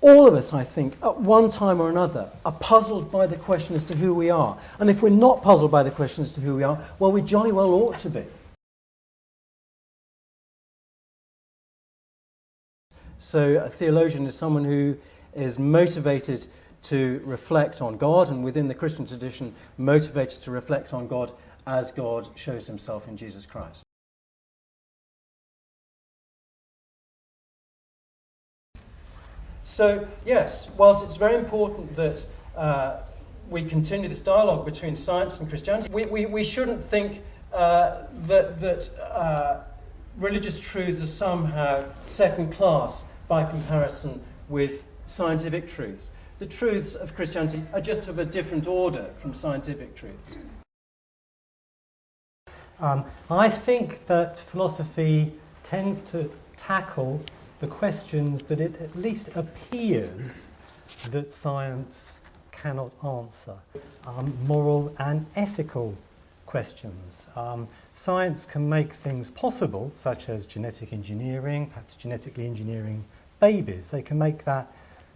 all of us, I think, at one time or another, are puzzled by the question as to who we are. And if we're not puzzled by the question as to who we are, well, we jolly well ought to be. So a theologian is someone who is motivated to reflect on God, and within the Christian tradition, motivated to reflect on God as God shows himself in Jesus Christ. So, yes, whilst it's very important that we continue this dialogue between science and Christianity, we shouldn't think that religious truths are somehow second class by comparison with scientific truths. The truths of Christianity are just of a different order from scientific truths. I think that philosophy tends to tackle the questions that it at least appears that science cannot answer. Moral and ethical questions. Science can make things possible, such as genetic engineering, perhaps genetically engineering babies. They can make that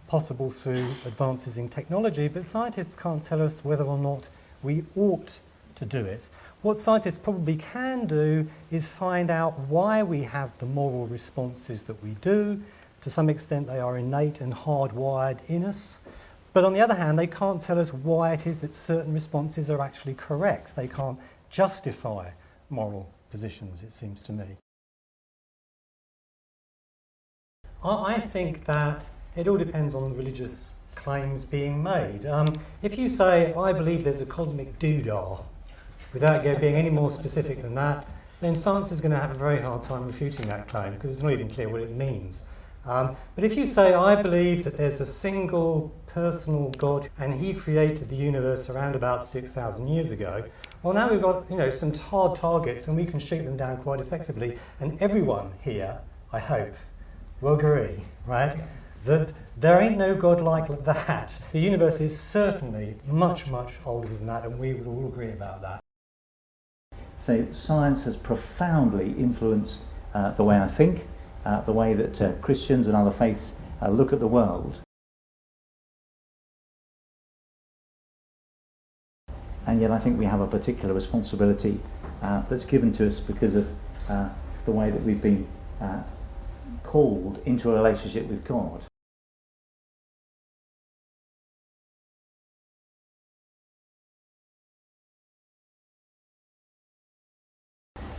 possible through advances in technology, but scientists can't tell us whether or not we ought to do it. What scientists probably can do is find out why we have the moral responses that we do. To some extent they are innate and hardwired in us. But on the other hand, they can't tell us why it is that certain responses are actually correct. They can't justify moral positions, it seems to me. I think that it all depends on religious claims being made. If you say, I believe there's a cosmic doodah, without being any more specific than that, then science is going to have a very hard time refuting that claim, because it's not even clear what it means. But if you say, I believe that there's a single personal God and he created the universe around about 6,000 years ago, well, now we've got some hard targets and we can shoot them down quite effectively. And everyone here, I hope, will agree, right, that there ain't no God like that. The universe is certainly much, much older than that, and we would all agree about that. So science has profoundly influenced the way I think, the way that Christians and other faiths look at the world. And yet I think we have a particular responsibility that's given to us because of the way that we've been called into a relationship with God.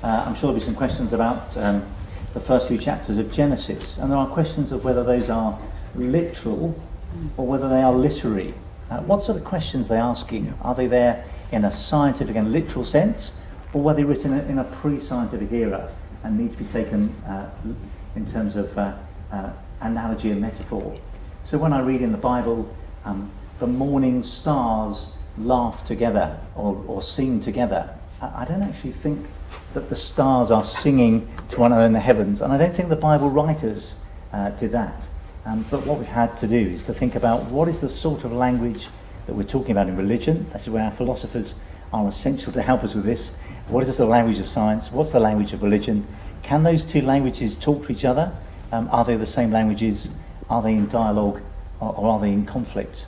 I'm sure there'll be some questions about the first few chapters of Genesis, and there are questions of whether those are literal or whether they are literary. What sort of questions are they asking? Are they there in a scientific and literal sense, or were they written in a pre-scientific era and need to be taken in terms of analogy and metaphor? So when I read in the Bible, the morning stars laugh together or sing together, I don't actually think that the stars are singing to one another in the heavens, and I don't think the Bible writers did that. But what we've had to do is to think about what is the sort of language that we're talking about in religion. This is where our philosophers are essential to help us with this. What is the sort of language of science? What's the language of religion? Can those two languages talk to each other? Are they the same languages? Are they in dialogue, or are they in conflict?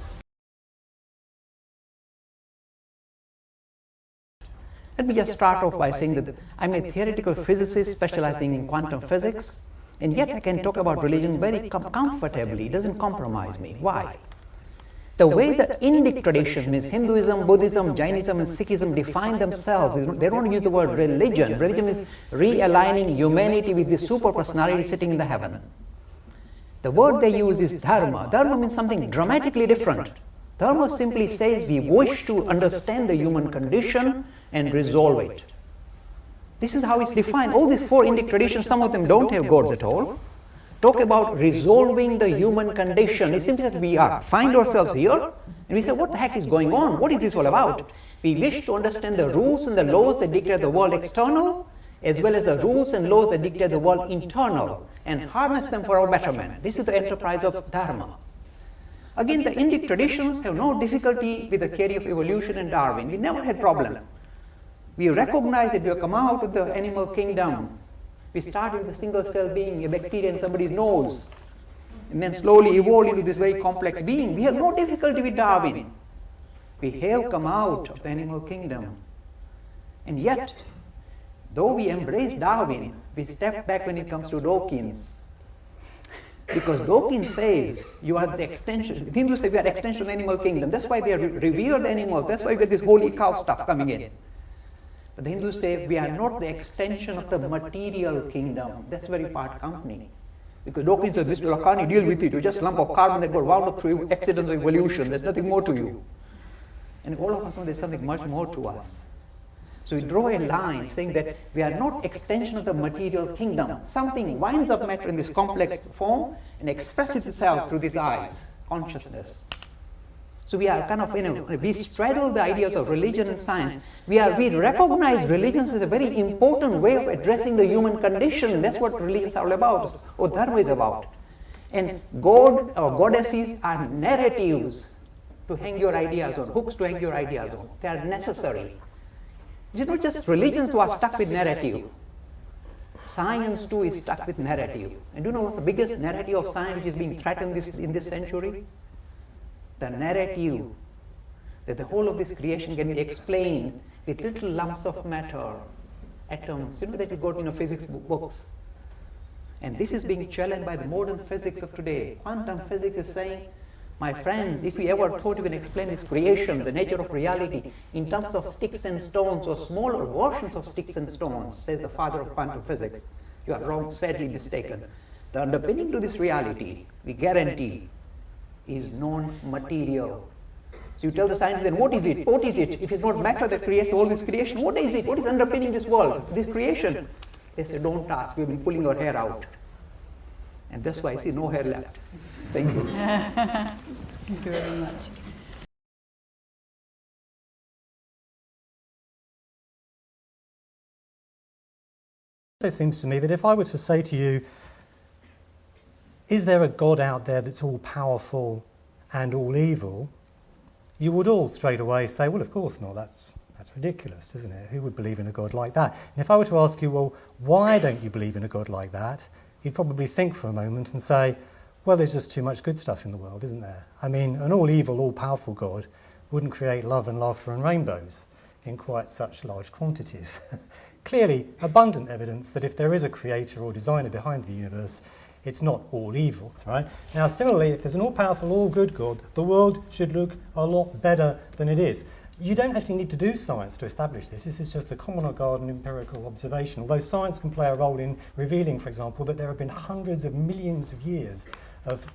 Let me just start off by saying that I'm a theoretical physicist specializing in quantum physics, and yet I can talk about religion very comfortably. It doesn't compromise me. Why? The way the Indic tradition, means Hinduism, Buddhism, Jainism and Sikhism define themselves, they don't use the word religion. Religion is realigning humanity with the super personality sitting in the heaven. The word they use is dharma. Dharma means something dramatically different. Dharma simply says we wish to understand the human condition and resolve it. This is how it's defined. All these four Indic traditions, some of them don't have gods at all, talk about resolving the human condition. It simply that we find ourselves here and we say, what the heck is going on? What is this all about? We wish to understand the rules and the laws that dictate the world external, as well as the rules and laws that dictate the world internal, and harness them for our betterment. This is the enterprise of Dharma. Again, the Indic traditions have no difficulty with the theory of evolution and Darwin. We never had problem. We recognize that we have come out of the animal kingdom. We start with a single cell being, a bacteria in somebody's nose. and then slowly evolved into this very complex being. We have no difficulty with Darwin. We have come out of the animal kingdom. And yet, though we embrace Darwin, we step back when it comes to Dawkins. Because Dawkins says you are the extension. Hindus say we are the extension of the animal kingdom. That's why they revere the animals. That's why we get this holy cow stuff coming in. But the Hindus say we are not the extension of the material kingdom. That's very part company. Because Dawkins says, Mr. Lakhani, deal with it. You're just a lump of carbon that got wound up through accidents of evolution. There's nothing more to you. And all of us know there's something much more to us. So we draw a line saying that we are not extension of the material kingdom. Something winds up matter in this complex form and expresses itself through these eyes, consciousness. So we are kind of, we straddle the ideas of religion and science. We recognize religions as a very important way of addressing the human condition. That's what religions are all about, or Dharma is about. And God or goddesses are narratives to hang your ideas on, hooks to hang your ideas on. They are necessary. It's not just religions who are stuck with narrative. Science too is stuck with narrative. And do you know what's the biggest narrative of science which is being threatened in this century? The narrative that the whole of this creation can be explained with little lumps of matter, atoms, that you got in physics books. And this is being challenged by the modern physics of today. Quantum physics is saying, my friends, if we ever thought you can explain this creation, the nature of reality, in terms of sticks and stones or smaller versions of sticks and stones, says the father of quantum physics, you are wrong, sadly mistaken. The underpinning to this reality, we guarantee, is non-material. So you tell the scientists, then what is it? What is it? If it's not matter that creates all this creation, what is it? What is underpinning this world, this creation? They say, don't ask, we've been pulling your hair out. And that's why I see no hair left. Thank you. Thank you very much. It seems to me that if I were to say to you, is there a God out there that's all powerful and all evil? You would all straight away say, well, of course not, that's ridiculous, isn't it? Who would believe in a God like that? And if I were to ask you, well, why don't you believe in a God like that? You'd probably think for a moment and say, well, there's just too much good stuff in the world, isn't there? I mean, an all-evil, all-powerful God wouldn't create love and laughter and rainbows in quite such large quantities. Clearly, abundant evidence that if there is a creator or designer behind the universe, it's not all evil, right? Now, similarly, if there's an all-powerful, all-good God, the world should look a lot better than it is. You don't actually need to do science to establish this. This is just a common or garden empirical observation, although science can play a role in revealing, for example, that there have been hundreds of millions of years of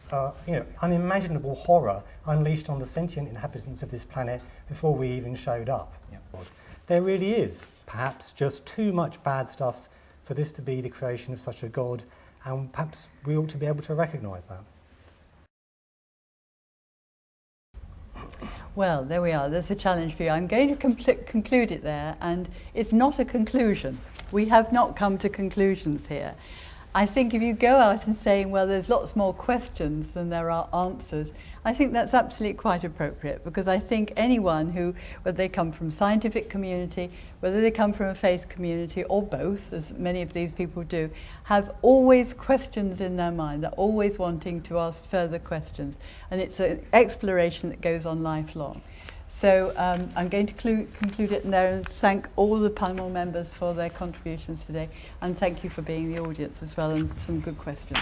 unimaginable horror unleashed on the sentient inhabitants of this planet before we even showed up. Yep. There really is perhaps just too much bad stuff for this to be the creation of such a God, and perhaps we ought to be able to recognise that. Well, there we are. There's a challenge for you. I'm going to conclude it there, and it's not a conclusion. We have not come to conclusions here. I think if you go out and saying, well, there's lots more questions than there are answers, I think that's absolutely quite appropriate, because I think anyone who, whether they come from scientific community, whether they come from a faith community, or both, as many of these people do, have always questions in their mind. They're always wanting to ask further questions. And it's an exploration that goes on lifelong. So I'm going to conclude it there and thank all the panel members for their contributions today, and thank you for being the audience as well and some good questions.